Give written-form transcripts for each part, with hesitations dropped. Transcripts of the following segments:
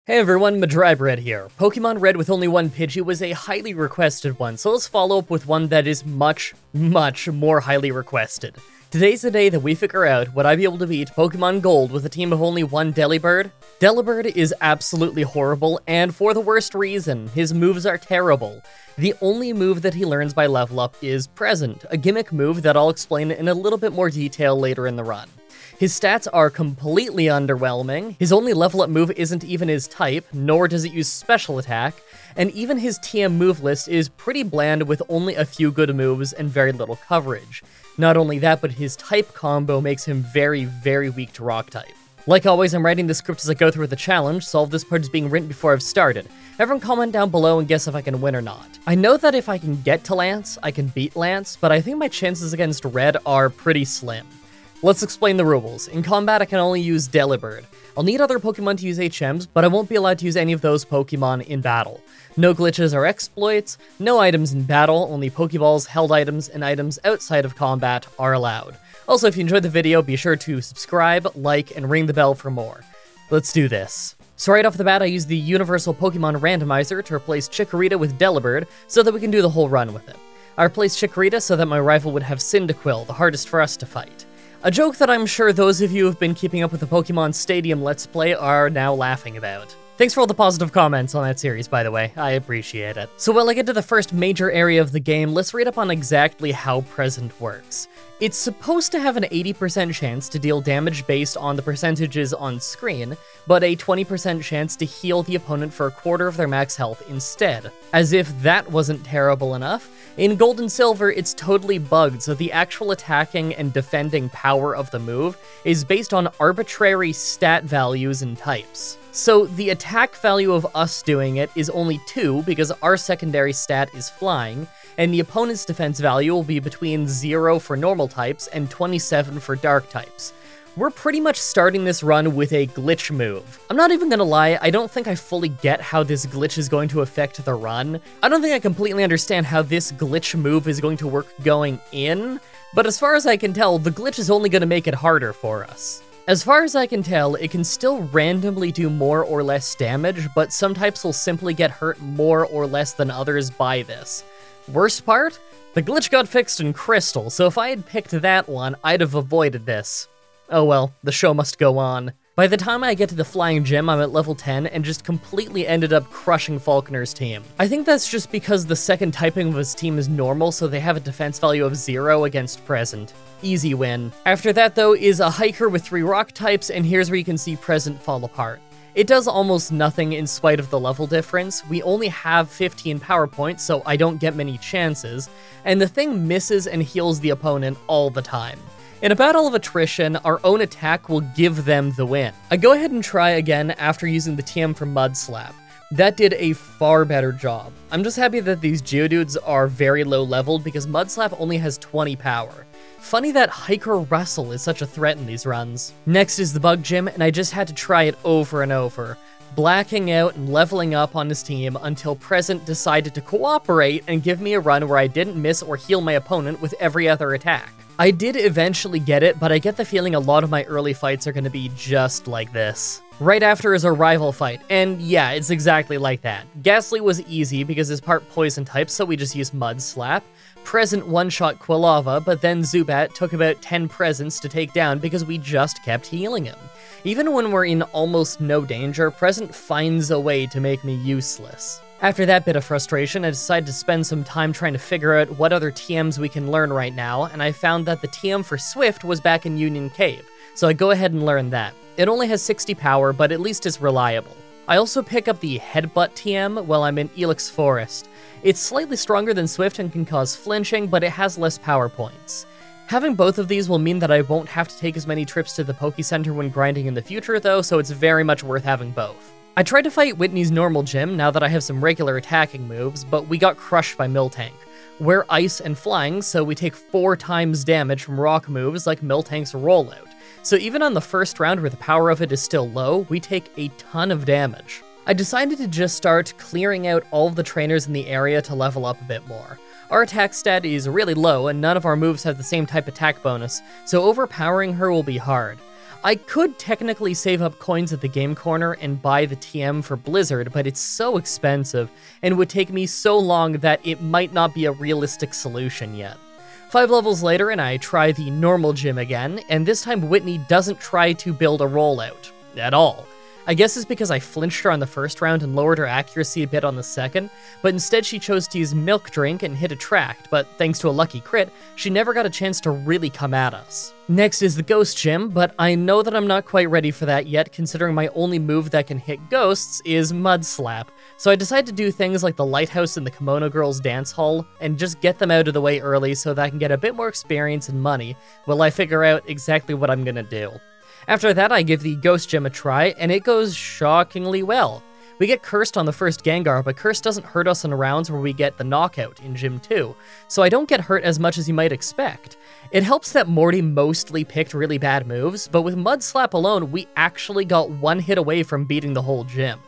Hey everyone, Mah-Dry-Bread here. Pokemon Red with only one Pidgey was a highly requested one, so let's follow up with one that is much more highly requested. Today's the day that we figure out would I be able to beat Pokemon Gold with a team of only one Delibird? Delibird is absolutely horrible, and for the worst reason. His moves are terrible. The only move that he learns by level up is Present, a gimmick move that I'll explain in a little bit more detail later in the run. His stats are completely underwhelming, his only level up move isn't even his type, nor does it use special attack, and even his TM move list is pretty bland with only a few good moves and very little coverage. Not only that, but his type combo makes him very weak to rock type. Like always, I'm writing the script as I go through the challenge, so all of this part is being written before I've started. Everyone comment down below and guess if I can win or not. I know that if I can get to Lance, I can beat Lance, but I think my chances against Red are pretty slim. Let's explain the rules. In combat, I can only use Delibird. I'll need other Pokemon to use HMs, but I won't be allowed to use any of those Pokemon in battle. No glitches or exploits, no items in battle, only Pokeballs, held items, and items outside of combat are allowed. Also, if you enjoyed the video, be sure to subscribe, like, and ring the bell for more. Let's do this. So right off the bat, I use the Universal Pokemon Randomizer to replace Chikorita with Delibird, so that we can do the whole run with it. I replaced Chikorita so that my rival would have Cyndaquil, the hardest for us to fight. A joke that I'm sure those of you who've been keeping up with the Pokemon Stadium Let's Play are now laughing about. Thanks for all the positive comments on that series, by the way. I appreciate it. So while I get to the first major area of the game, let's read up on exactly how Present works. It's supposed to have an 80% chance to deal damage based on the percentages on screen, but a 20% chance to heal the opponent for a quarter of their max health instead. As if that wasn't terrible enough, in Gold and Silver it's totally bugged, so the actual attacking and defending power of the move is based on arbitrary stat values and types. So the attack value of us doing it is only 2 because our secondary stat is flying, and the opponent's defense value will be between 0 for normal types and 27 for dark types. We're pretty much starting this run with a glitch move. I'm not even gonna lie, I don't think I fully get how this glitch is going to affect the run. I don't think I completely understand how this glitch move is going to work going in, but as far as I can tell, the glitch is only gonna make it harder for us. As far as I can tell, it can still randomly do more or less damage, but some types will simply get hurt more or less than others by this. Worst part? The glitch got fixed in Crystal, so if I had picked that one, I'd have avoided this. Oh well, the show must go on. By the time I get to the Flying Gym, I'm at level 10 and just completely ended up crushing Falconer's team. I think that's just because the second typing of his team is normal, so they have a defense value of 0 against Present. Easy win. After that though is a Hiker with 3 rock types, and here's where you can see Present fall apart. It does almost nothing in spite of the level difference. We only have 15 power points, so I don't get many chances, and the thing misses and heals the opponent all the time. In a battle of attrition, our own attack will give them the win. I go ahead and try again after using the TM from Mudslap. That did a far better job. I'm just happy that these Geodudes are very low leveled because Mudslap only has 20 power. Funny that Hiker Wrestle is such a threat in these runs. Next is the Bug Gym, and I just had to try it over and over, blacking out and leveling up on his team until Present decided to cooperate and give me a run where I didn't miss or heal my opponent with every other attack. I did eventually get it, but I get the feeling a lot of my early fights are going to be just like this. Right after is our rival fight, and yeah, it's exactly like that. Ghastly was easy because his part poison type, so we just used Mudslap. Present one-shot Quilava, but then Zubat took about 10 presents to take down because we just kept healing him. Even when we're in almost no danger, Present finds a way to make me useless. After that bit of frustration, I decided to spend some time trying to figure out what other TMs we can learn right now, and I found that the TM for Swift was back in Union Cave, so I go ahead and learn that. It only has 60 power, but at least it's reliable. I also pick up the Headbutt TM while I'm in Elix Forest. It's slightly stronger than Swift and can cause flinching, but it has less power points. Having both of these will mean that I won't have to take as many trips to the Poke Center when grinding in the future though, so it's very much worth having both. I tried to fight Whitney's normal gym now that I have some regular attacking moves, but we got crushed by Miltank. We're ice and flying, so we take 4 times damage from rock moves like Miltank's rollout. So even on the first round where the power of it is still low, we take a ton of damage. I decided to just start clearing out all of the trainers in the area to level up a bit more. Our attack stat is really low and none of our moves have the same type attack bonus, so overpowering her will be hard. I could technically save up coins at the game corner and buy the TM for Blizzard, but it's so expensive and would take me so long that it might not be a realistic solution yet. 5 levels later and I try the normal gym again, and this time Whitney doesn't try to build a rollout at all. I guess it's because I flinched her on the first round and lowered her accuracy a bit on the second, but instead she chose to use Milk Drink and hit Attract, but thanks to a lucky crit, she never got a chance to really come at us. Next is the Ghost Gym, but I know that I'm not quite ready for that yet, considering my only move that can hit ghosts is Mud Slap, so I decided to do things like the Lighthouse and the Kimono Girls Dance Hall, and just get them out of the way early so that I can get a bit more experience and money while I figure out exactly what I'm gonna do. After that, I give the Ghost Gym a try, and it goes shockingly well. We get Cursed on the first Gengar, but Curse doesn't hurt us in rounds where we get the Knockout in Gym 2, so I don't get hurt as much as you might expect. It helps that Morty mostly picked really bad moves, but with Mud Slap alone, we actually got one hit away from beating the whole gym.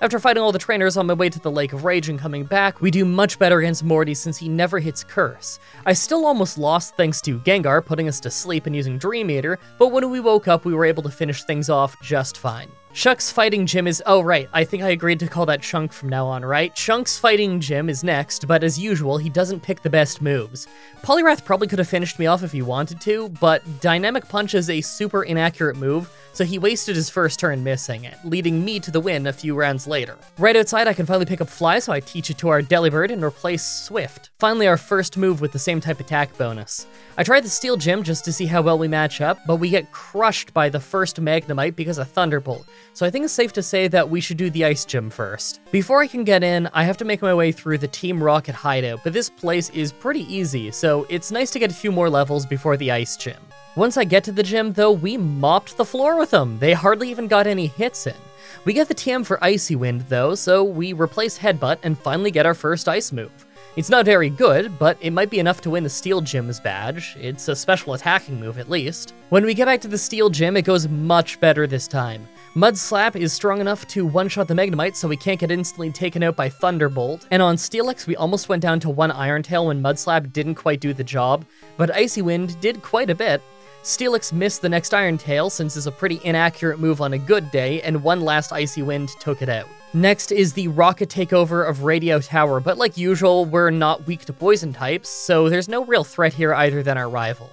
After fighting all the trainers on my way to the Lake of Rage and coming back, we do much better against Morty since he never hits Curse. I still almost lost thanks to Gengar putting us to sleep and using Dream Eater, but when we woke up we were able to finish things off just fine. Chuck's fighting gym is— oh right, I think I agreed to call that Chunk from now on, right? Chunk's fighting gym is next, but as usual, he doesn't pick the best moves. Poliwrath probably could have finished me off if he wanted to, but Dynamic Punch is a super inaccurate move, so he wasted his first turn missing it, leading me to the win a few rounds later. Right outside, I can finally pick up Fly, so I teach it to our Delibird and replace Swift. Finally, our first move with the same type attack bonus. I tried the Steel Gym just to see how well we match up, but we get crushed by the first Magnemite because of Thunderbolt, so I think it's safe to say that we should do the Ice Gym first. Before I can get in, I have to make my way through the Team Rocket hideout, but this place is pretty easy, so it's nice to get a few more levels before the Ice Gym. Once I get to the gym, though, we mopped the floor with them. They hardly even got any hits in. We get the TM for Icy Wind, though, so we replace Headbutt and finally get our first ice move. It's not very good, but it might be enough to win the Steel Gym's badge. It's a special attacking move, at least. When we get back to the Steel Gym, it goes much better this time. Mud Slap is strong enough to one-shot the Magnemite, so we can't get instantly taken out by Thunderbolt. And on Steelix, we almost went down to 1 Iron Tail when Mud Slap didn't quite do the job, but Icy Wind did quite a bit. Steelix missed the next Iron Tail since it's a pretty inaccurate move on a good day, and one last Icy Wind took it out. Next is the Rocket Takeover of Radio Tower, but like usual, we're not weak to poison types, so there's no real threat here either than our rival.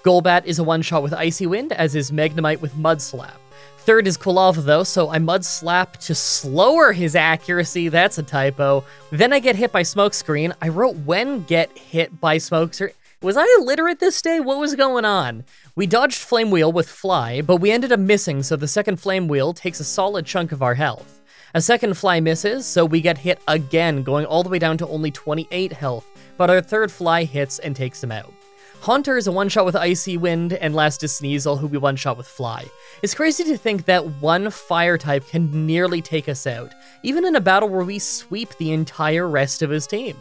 Golbat is a one-shot with Icy Wind, as is Magnemite with Mud Slap. Third is Quilava though, so I Mud Slap to slower his accuracy, that's a typo. Then I get hit by Smokescreen. I wrote when get hit by Smokescreen. Was I illiterate this day? What was going on? We dodged Flame Wheel with Fly, but we ended up missing, so the second Flame Wheel takes a solid chunk of our health. A second Fly misses, so we get hit again, going all the way down to only 28 health, but our third Fly hits and takes him out. Haunter is a one-shot with Icy Wind, and last is Sneasel, who we one-shot with Fly. It's crazy to think that one fire type can nearly take us out, even in a battle where we sweep the entire rest of his team.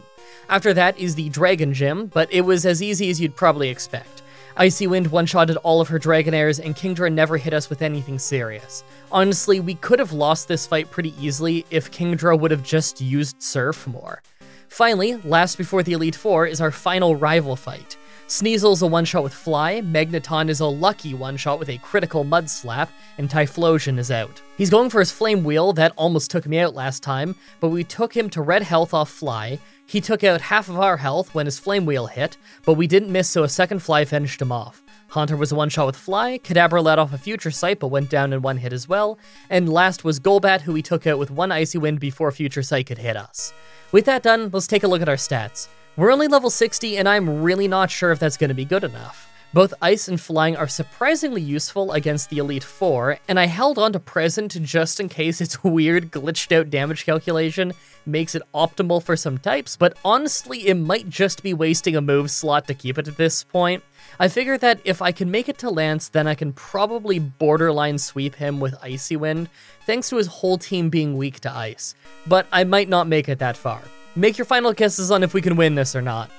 After that is the Dragon Gym, but it was as easy as you'd probably expect. Icy Wind one-shotted all of her Dragonairs, and Kingdra never hit us with anything serious. Honestly, we could have lost this fight pretty easily if Kingdra would have just used Surf more. Finally, last before the Elite Four is our final rival fight. Sneasel's a one-shot with Fly, Magneton is a lucky one-shot with a critical Mud Slap, and Typhlosion is out. He's going for his Flame Wheel, that almost took me out last time, but we took him to red health off Fly. He took out half of our health when his Flame Wheel hit, but we didn't miss, so a second Fly finished him off. Haunter was a one-shot with Fly, Kadabra let off a Future Sight but went down in one hit as well, and last was Golbat, who we took out with one Icy Wind before Future Sight could hit us. With that done, let's take a look at our stats. We're only level 60, and I'm really not sure if that's going to be good enough. Both Ice and Flying are surprisingly useful against the Elite Four, and I held on to Present just in case its weird glitched out damage calculation makes it optimal for some types, but honestly it might just be wasting a move slot to keep it at this point. I figure that if I can make it to Lance, then I can probably borderline sweep him with Icy Wind, thanks to his whole team being weak to Ice, but I might not make it that far. Make your final guesses on if we can win this or not.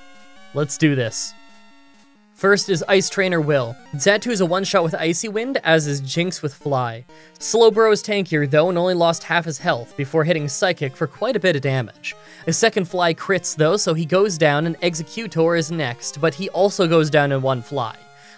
Let's do this. First is Ice Trainer Will. Xatu is a one-shot with Icy Wind, as is Jinx with Fly. Slowbro is tankier though and only lost half his health before hitting Psychic for quite a bit of damage. His second Fly crits though, so he goes down, and Executor is next, but he also goes down in one Fly.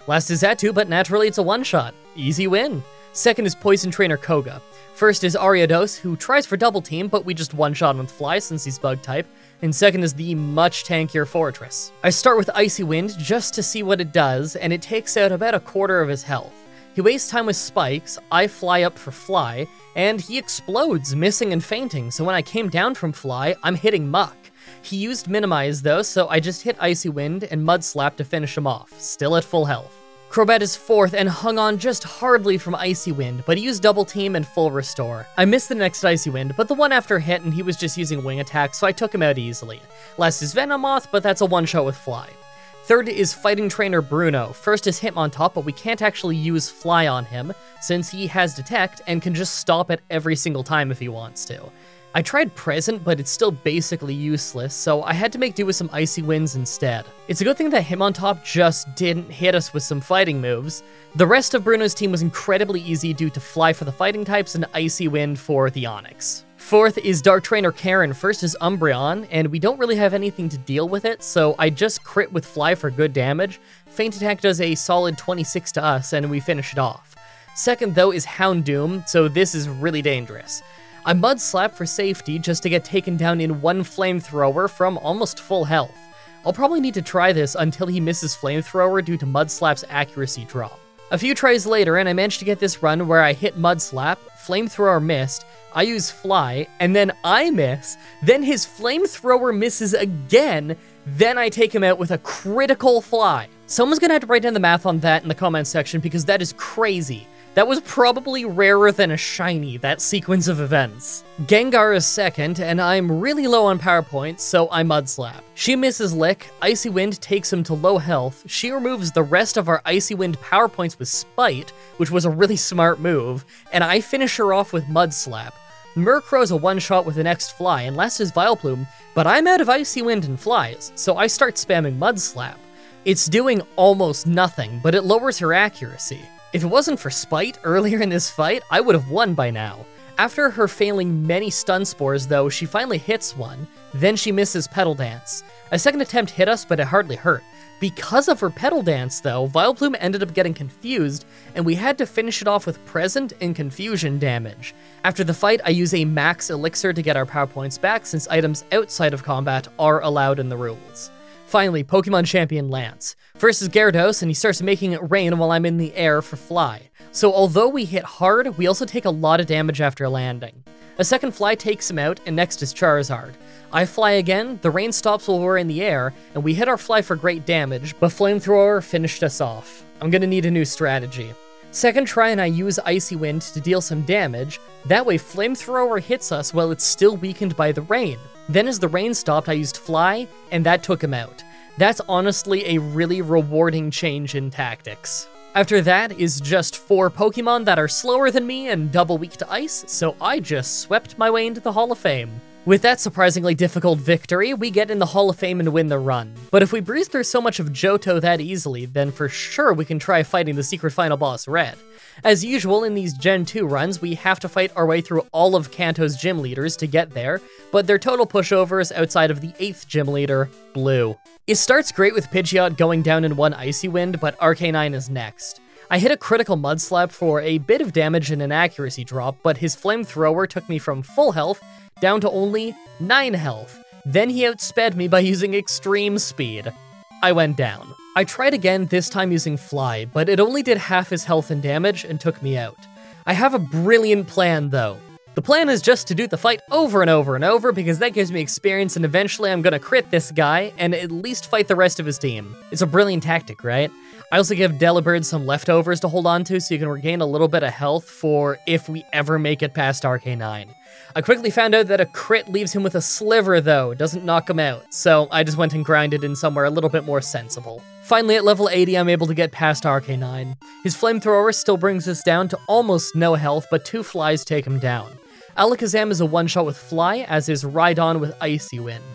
Last is Xatu, but naturally it's a one-shot. Easy win. Second is Poison Trainer Koga. First is Ariados, who tries for double team, but we just one-shot him with Fly since he's bug type. And second is the much tankier Fortress. I start with Icy Wind just to see what it does, and it takes out about a quarter of his health. He wastes time with spikes, I fly up for Fly, and he explodes, missing and fainting, so when I came down from Fly, I'm hitting Muck. He used Minimize though, so I just hit Icy Wind and Mud Slap to finish him off, still at full health. Crobat is fourth and hung on just hardly from Icy Wind, but he used double team and full restore. I missed the next Icy Wind, but the one after hit and he was just using wing attack, so I took him out easily. Last is Venomoth, but that's a one-shot with Fly. Third is Fighting Trainer Bruno. First is Hitmontop, but we can't actually use Fly on him, since he has Detect and can just stop it every single time if he wants to. I tried Present, but it's still basically useless, so I had to make do with some Icy Winds instead. It's a good thing that Hitmontop just didn't hit us with some fighting moves. The rest of Bruno's team was incredibly easy due to Fly for the fighting types and Icy Wind for the Onix. Fourth is Dark Trainer Karen. First is Umbreon, and we don't really have anything to deal with it, so I just crit with Fly for good damage. Feint Attack does a solid 26 to us, and we finish it off. Second, though, is Houndoom, so this is really dangerous. I Mud Slap for safety just to get taken down in one Flamethrower from almost full health. I'll probably need to try this until he misses Flamethrower due to Mud Slap's accuracy drop. A few tries later, and I managed to get this run where I hit Mud Slap, Flamethrower missed, I use Fly, and then I miss, then his Flamethrower misses again, then I take him out with a critical Fly. Someone's gonna have to write down the math on that in the comments section because that is crazy. That was probably rarer than a shiny, that sequence of events. Gengar is second, and I'm really low on power points, so I Mud Slap. She misses Lick, Icy Wind takes him to low health, she removes the rest of our Icy Wind power points with Spite, which was a really smart move, and I finish her off with Mud Slap. Murkrow's a one-shot with the next Fly, and last is Vileplume, but I'm out of Icy Wind and Flies, so I start spamming Mud Slap. It's doing almost nothing, but it lowers her accuracy. If it wasn't for Spite earlier in this fight, I would have won by now. After her failing many stun spores though, she finally hits one, then she misses Petal Dance. A second attempt hit us, but it hardly hurt. Because of her Petal Dance though, Vileplume ended up getting confused, and we had to finish it off with Present and Confusion damage. After the fight, I use a max elixir to get our power points back since items outside of combat are allowed in the rules. Finally, Pokemon Champion Lance. First is Gyarados, and he starts making it rain while I'm in the air for Fly. So although we hit hard, we also take a lot of damage after landing. A second Fly takes him out, and next is Charizard. I fly again, the rain stops while we're in the air, and we hit our Fly for great damage, but Flamethrower finished us off. I'm gonna need a new strategy. Second try and I use Icy Wind to deal some damage, that way Flamethrower hits us while it's still weakened by the rain. Then as the rain stopped, I used Fly, and that took him out. That's honestly a really rewarding change in tactics. After that is just 4 Pokemon that are slower than me and double weak to ice, so I just swept my way into the Hall of Fame. With that surprisingly difficult victory, we get in the Hall of Fame and win the run. But if we breeze through so much of Johto that easily, then for sure we can try fighting the secret final boss, Red. As usual in these Gen 2 runs, we have to fight our way through all of Kanto's gym leaders to get there, but they're total pushovers outside of the 8th gym leader, Blue. It starts great with Pidgeot going down in one Icy Wind, but Arcanine is next. I hit a critical Mud Slap for a bit of damage and an accuracy drop, but his Flamethrower took me from full health down to only 9 health. Then he outsped me by using extreme speed. I went down. I tried again, this time using Fly, but it only did half his health and damage and took me out. I have a brilliant plan though. The plan is just to do the fight over and over and over because that gives me experience and eventually I'm gonna crit this guy and at least fight the rest of his team. It's a brilliant tactic, right? I also give Delibird some leftovers to hold on to so you can regain a little bit of health for if we ever make it past Arcanine. I quickly found out that a crit leaves him with a sliver though, doesn't knock him out, so I just went and grinded in somewhere a little bit more sensible. Finally at level 80 I'm able to get past Arcanine. His Flamethrower still brings us down to almost no health, but 2 Flies take him down. Alakazam is a one-shot with Fly, as is Rhydon with Icy Wind.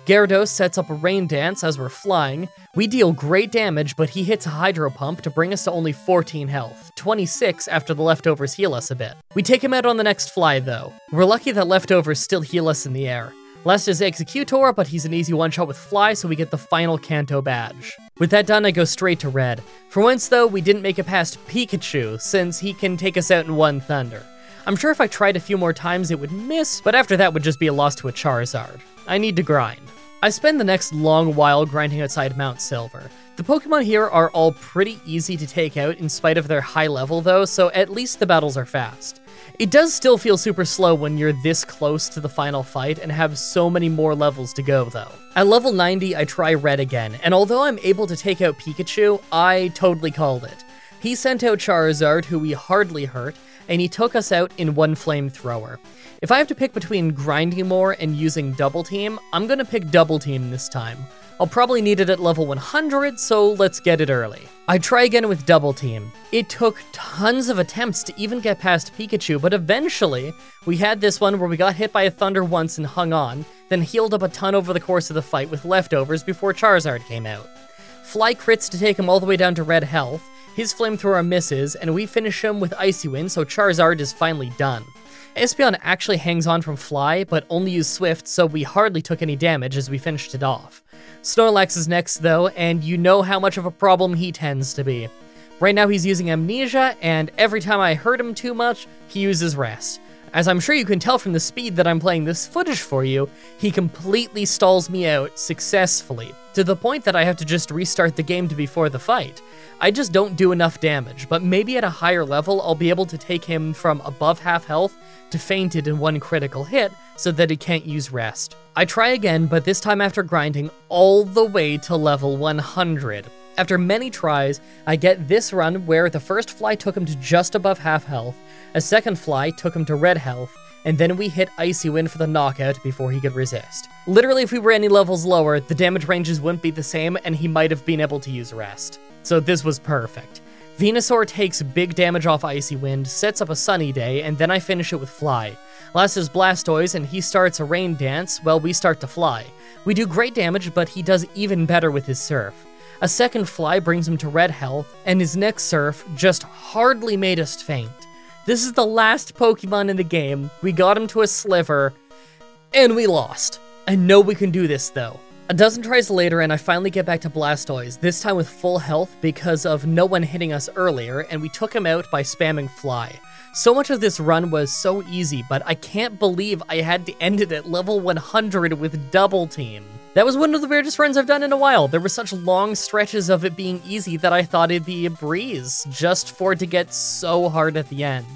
Gyarados sets up a Rain Dance as we're flying. We deal great damage, but he hits a Hydro Pump to bring us to only 14 health, 26 after the leftovers heal us a bit. We take him out on the next fly though. We're lucky that leftovers still heal us in the air. Last is Executor, but he's an easy one-shot with Fly, so we get the final Kanto badge. With that done, I go straight to Red. For once though, we didn't make it past Pikachu, since he can take us out in one Thunder. I'm sure if I tried a few more times it would miss, but after that would just be a loss to a Charizard. I need to grind. I spend the next long while grinding outside Mount Silver. The Pokemon here are all pretty easy to take out in spite of their high level though, so at least the battles are fast. It does still feel super slow when you're this close to the final fight and have so many more levels to go though. At level 90, I try Red again, and although I'm able to take out Pikachu, I totally called it. He sent out Charizard, who we hardly hurt, and he took us out in one Flamethrower. If I have to pick between grinding more and using Double Team, I'm gonna pick Double Team this time. I'll probably need it at level 100, so let's get it early. I try again with Double Team. It took tons of attempts to even get past Pikachu, but eventually, we had this one where we got hit by a Thunder once and hung on, then healed up a ton over the course of the fight with leftovers before Charizard came out. Fly crits to take him all the way down to red health, his Flamethrower misses, and we finish him with Icy Wind, so Charizard is finally done. Espeon actually hangs on from Fly, but only used Swift, so we hardly took any damage as we finished it off. Snorlax is next though, and you know how much of a problem he tends to be. Right now he's using Amnesia, and every time I hurt him too much, he uses Rest. As I'm sure you can tell from the speed that I'm playing this footage for you, he completely stalls me out successfully, to the point that I have to just restart the game to before the fight. I just don't do enough damage, but maybe at a higher level I'll be able to take him from above half health to fainted in one critical hit so that he can't use Rest. I try again, but this time after grinding all the way to level 100. After many tries, I get this run where the first fly took him to just above half health, a second fly took him to red health, and then we hit Icy Wind for the knockout before he could resist. Literally, if we were any levels lower, the damage ranges wouldn't be the same and he might have been able to use Rest. So this was perfect. Venusaur takes big damage off Icy Wind, sets up a Sunny Day, and then I finish it with Fly. Last is Blastoise, and he starts a Rain Dance while we start to Fly. We do great damage, but he does even better with his Surf. A second Fly brings him to red health, and his next Surf just hardly made us faint. This is the last Pokemon in the game, we got him to a Sliver, and we lost. I know we can do this though. A dozen tries later and I finally get back to Blastoise, this time with full health because of no one hitting us earlier, and we took him out by spamming Fly. So much of this run was so easy, but I can't believe I had to end it at level 100 with Double Team. That was one of the weirdest runs I've done in a while. There were such long stretches of it being easy that I thought it'd be a breeze, just for it to get so hard at the end.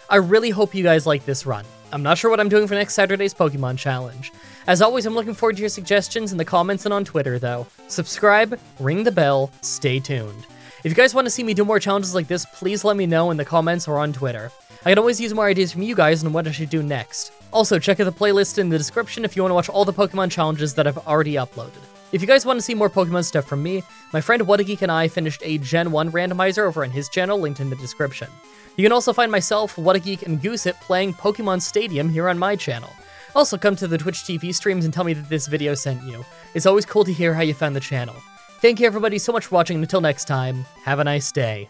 I really hope you guys like this run. I'm not sure what I'm doing for next Saturday's Pokemon Challenge. As always, I'm looking forward to your suggestions in the comments and on Twitter, though. Subscribe, ring the bell, stay tuned. If you guys want to see me do more challenges like this, please let me know in the comments or on Twitter. I can always use more ideas from you guys on what I should do next. Also, check out the playlist in the description if you want to watch all the Pokemon challenges that I've already uploaded. If you guys want to see more Pokemon stuff from me, my friend Whatageek and I finished a Gen 1 randomizer over on his channel, linked in the description. You can also find myself, Whatageek, and Goosit playing Pokemon Stadium here on my channel. Also, come to the Twitch TV streams and tell me that this video sent you. It's always cool to hear how you found the channel. Thank you everybody so much for watching, and until next time, have a nice day.